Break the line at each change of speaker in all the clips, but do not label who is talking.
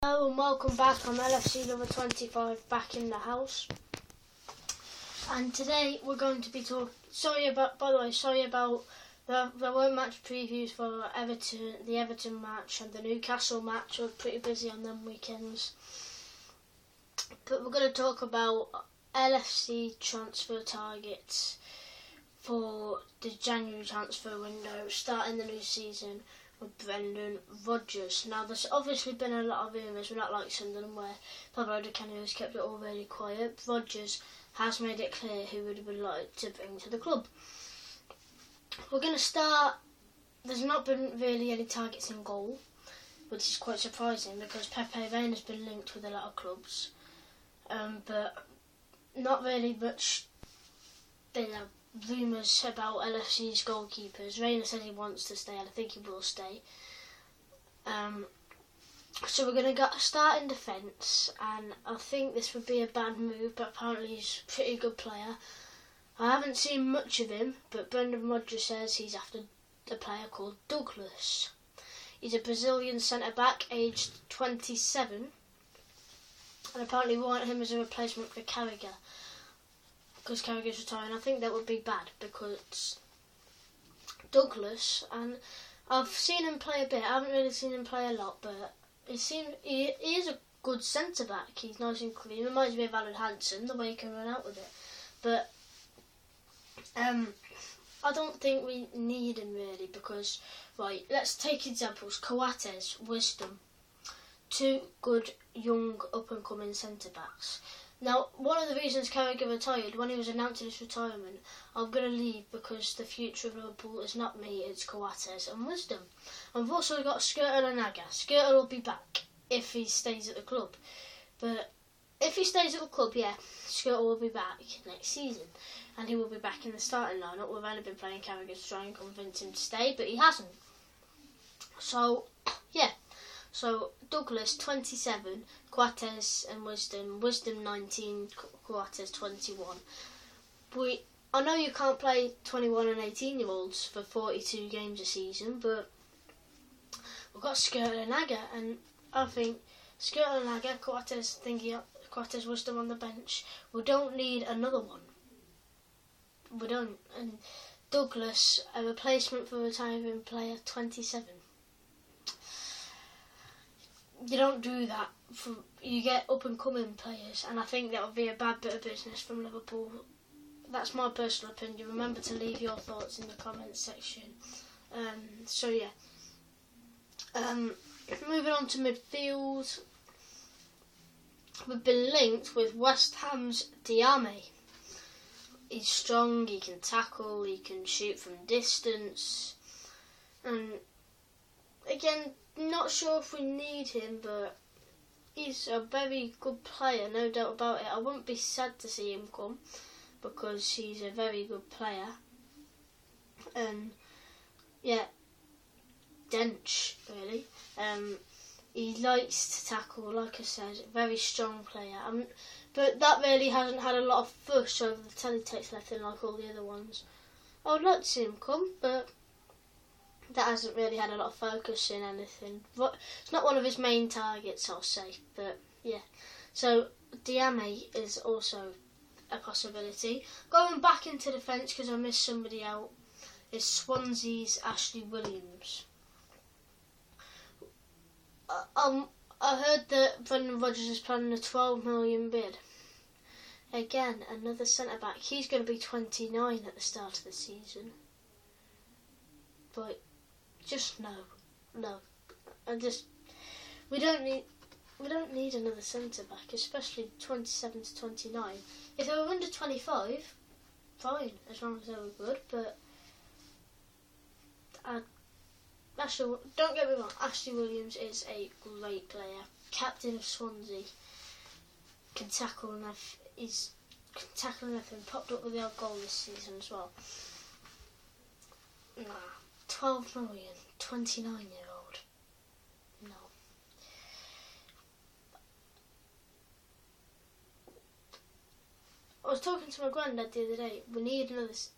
Hello and welcome back. I'm Lfc number 25 back in the house, and today we're going to be talking. Sorry about there weren't match previews for the Everton match and the Newcastle match. We're pretty busy on them weekends, but we're going to talk about Lfc transfer targets for the January transfer window starting the new season with Brendan Rodgers. Now, there's obviously been a lot of rumours. We're not like Sunderland where Pablo Di Canio has kept it all really quiet. Rodgers has made it clear who would like to bring to the club. We're going to start. There's not been really any targets in goal, which is quite surprising because Pepe Reina has been linked with a lot of clubs, but not really much. Rumours about LFC's goalkeepers. Reina said he wants to stay, and I think he will stay. So we're going to start in defence, and I think this would be a bad move, but apparently he's a pretty good player. I haven't seen much of him, but Brendan Rodgers says he's after a player called Douglas. He's a Brazilian centre-back, aged 27, and apparently we want him as a replacement for Carragher, because Carragher's retiring. I think that would be bad because Douglas, and I've seen him play a bit. I haven't really seen him play a lot, but he is a good centre back. He's nice and clean. He reminds me of Alan Hansen, the way he can run out with it. But I don't think we need him really because, right, let's take examples. Coates, Wisdom, two good young up and coming centre backs. Now, one of the reasons Carragher retired, when he was announcing his retirement, I'm going to leave because the future of Liverpool is not me, it's Coates and Wisdom. And we've also got Skirtle and Aga. Skirtle will be back if he stays at the club. But if he stays at the club, yeah, Skirtle will be back next season. And he will be back in the starting lineup. We've only been playing Carragher to try and convince him to stay, but he hasn't. So, yeah. So, Douglas, 27, Coates and Wisdom 19, Coates 21. I know you can't play 21 and 18-year-olds for 42 games a season, but we've got Skirtle and Aga, and I think Skirtle and Aga, Coates, Wisdom on the bench. We don't need another one. We don't. And Douglas, a replacement for retiring player 27. You don't do that. You get up-and-coming players, and I think that would be a bad bit of business from Liverpool. That's my personal opinion. Remember to leave your thoughts in the comments section. So, yeah. Moving on to midfield. We've been linked with West Ham's Diame. He's strong, he can tackle, he can shoot from distance. And, again, not sure if we need him, but he's a very good player, no doubt about it. I wouldn't be sad to see him come because he's a very good player. And yeah, Dench really. He likes to tackle, like I said, very strong player. But that really hasn't had a lot of fuss over the teletext left in like all the other ones. I would like to see him come, but that hasn't really had a lot of focus in anything. It's not one of his main targets, I'll say, but yeah. So Diame is also a possibility. Going back into defence, because I missed somebody out, is Swansea's Ashley Williams. I heard that Brendan Rodgers is planning a 12 million bid. Again, another centre-back. He's going to be 29 at the start of the season. But just no. We don't need another centre back, especially 27 to 29. If they were under 25, fine, as long as they were good. But don't get me wrong, Ashley Williams is a great player, captain of Swansea, can tackle enough. He's tackling enough and popped up with the odd goal this season as well. 12 million, 29-year-old. No. I was talking to my granddad the other day.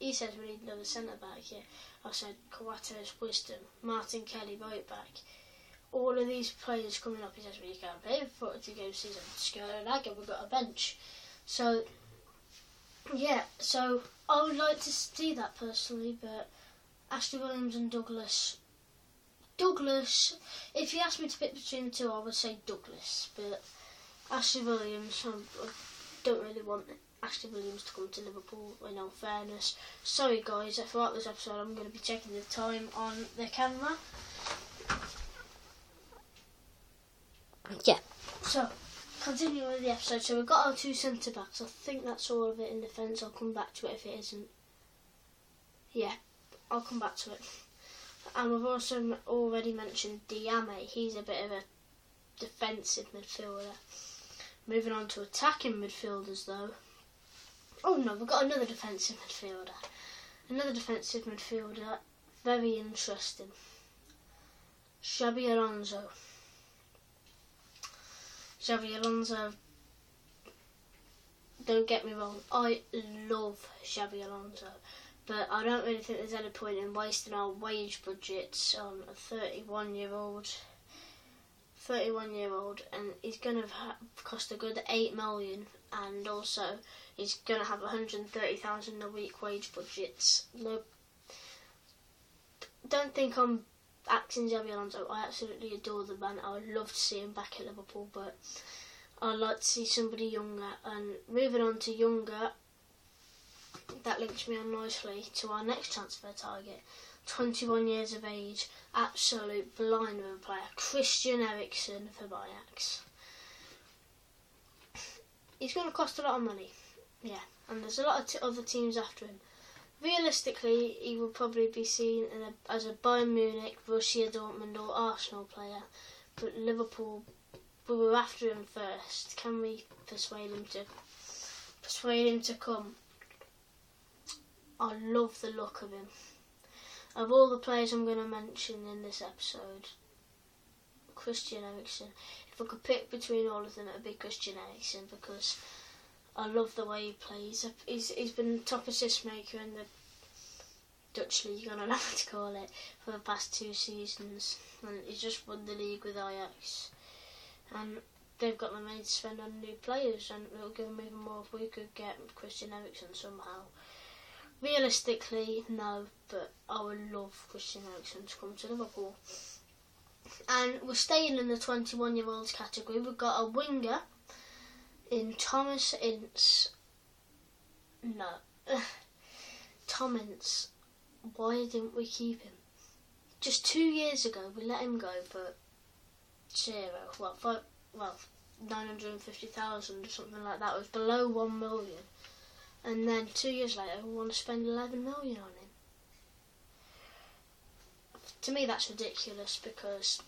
He says we need another centre back here. I said Coates, Wisdom, Martin Kelly right back. all of these players coming up, he says, well, you can't play for 42 game season. We've got a bench. So, yeah, so I would like to see that personally, but Ashley Williams and Douglas, if you asked me to pick between the two, I would say Douglas, but Ashley Williams, I don't really want Ashley Williams to come to Liverpool, in all fairness. Sorry guys, throughout this episode I'm going to be checking the time on the camera. Yeah, so continuing with the episode, so we've got our two centre backs. I think that's all of it in defence. I'll come back to it if it isn't. Yeah, I'll come back to it. And we've also already mentioned Diame. He's a bit of a defensive midfielder. Moving on to attacking midfielders though. Oh no, we've got another defensive midfielder. Very interesting. Xabi Alonso, don't get me wrong, I love Xabi Alonso, but I don't really think there's any point in wasting our wage budgets on a 31-year-old, and he's going to cost a good 8 million, and also he's going to have 130,000 a week wage budgets. No, don't think I'm axing Xabi Alonso. I absolutely adore the man. I would love to see him back at Liverpool, but I'd like to see somebody younger. And moving on to younger, that links me on nicely to our next transfer target. 21 years of age, absolute blind of a player, Christian Eriksen for Ajax. He's going to cost a lot of money, yeah, and there's a lot of other teams after him. Realistically, he will probably be seen as a Bayern Munich, Borussia Dortmund or Arsenal player, but Liverpool, we were after him first. Can we persuade him to come? I love the look of him. Of all the players I'm going to mention in this episode, Christian Eriksen. If I could pick between all of them, it would be Christian Eriksen, because I love the way he plays. He's been top assist maker in the Dutch league, I don't know what to call it, for the past 2 seasons. And he's just won the league with Ajax. And they've got the money to spend on new players, and it'll give them even more if we could get Christian Eriksen somehow. Realistically, no, but I would love Christian Eriksen to come to Liverpool. And we're staying in the 21-year-olds category. We've got a winger in Thomas Ince. No. Tom Ince. Why didn't we keep him? Just 2 years ago we let him go for 950,000 or something like that. It was below 1 million. And then 2 years later we want to spend 11 million on him. To me that's ridiculous, because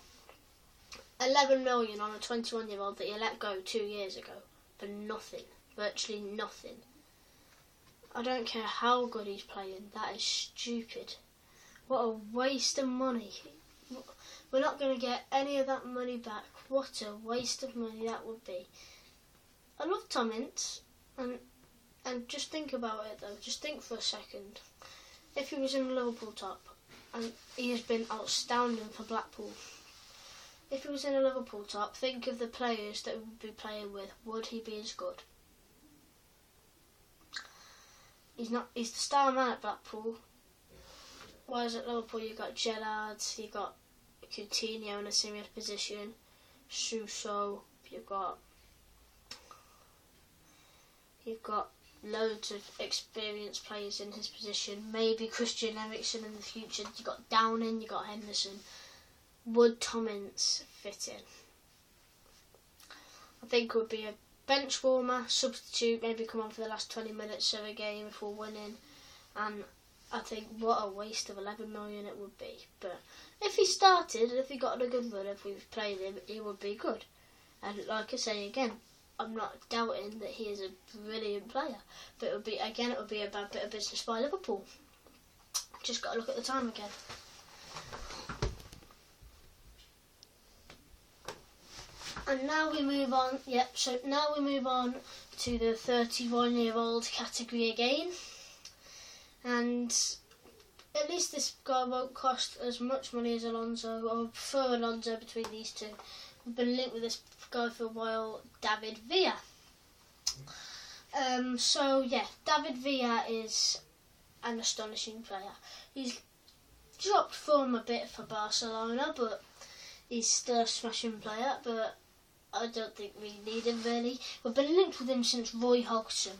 11 million on a 21-year-old that you let go 2 years ago for nothing, virtually nothing. I don't care how good he's playing, that is stupid. What a waste of money. We're not going to get any of that money back. What a waste of money that would be. I love Tom Ince, and just think about it though, just think for a second. If he was in the Liverpool top, and he has been outstanding for Blackpool. If he was in a Liverpool top, think of the players that he would be playing with. Would he be as good? He's not. He's the star man at Blackpool. Whereas at Liverpool you've got Gerrard, you've got Coutinho in a similar position, Suso, you've got loads of experienced players in his position, maybe Christian Eriksen in the future, you've got Downing, you've got Henderson. Would Tom Ince fit in? I think it would be a bench warmer, substitute, maybe come on for the last 20 minutes of a game if we're winning, and I think what a waste of 11 million it would be. But if he started, if he got a good run, if we played him, he would be good. And like I say again, I'm not doubting that he is a brilliant player, but it would be a bad bit of business by Liverpool. Just got to look at the time again. And now we move on. Now we move on to the 31-year-old category again. And at least this guy won't cost as much money as Alonso. I would prefer Alonso between these two. I've been linked with this guy for a while, David Villa. So yeah, David Villa is an astonishing player. He's dropped form a bit for Barcelona, but he's still a smashing player. But I don't think we need him really. We've been linked with him since Roy Hodgson.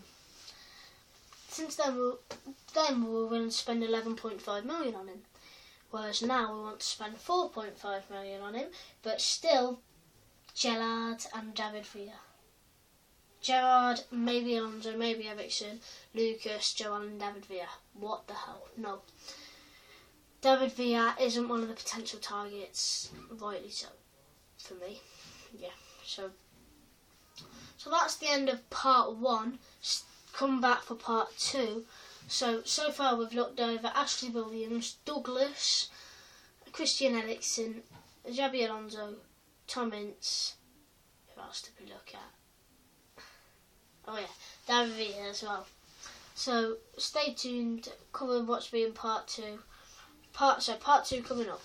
Since then we were willing to spend 11.5 million on him, whereas now we want to spend 4.5 million on him. But still, Gerrard and David Villa. Gerrard, maybe Alonso, maybe Ericsson, Lucas, Gerrard and David Villa. What the hell? No. David Villa isn't one of the potential targets, rightly so, for me. Yeah, so that's the end of part 1. Come back for part 2. So far we've looked over Ashley Williams, Douglas, Christian Eriksen, Xabi Alonso, Tom Ince. Who else did we look at? Oh yeah, David Villa as well. So stay tuned. Come and watch me in part 2. Part 2 coming up.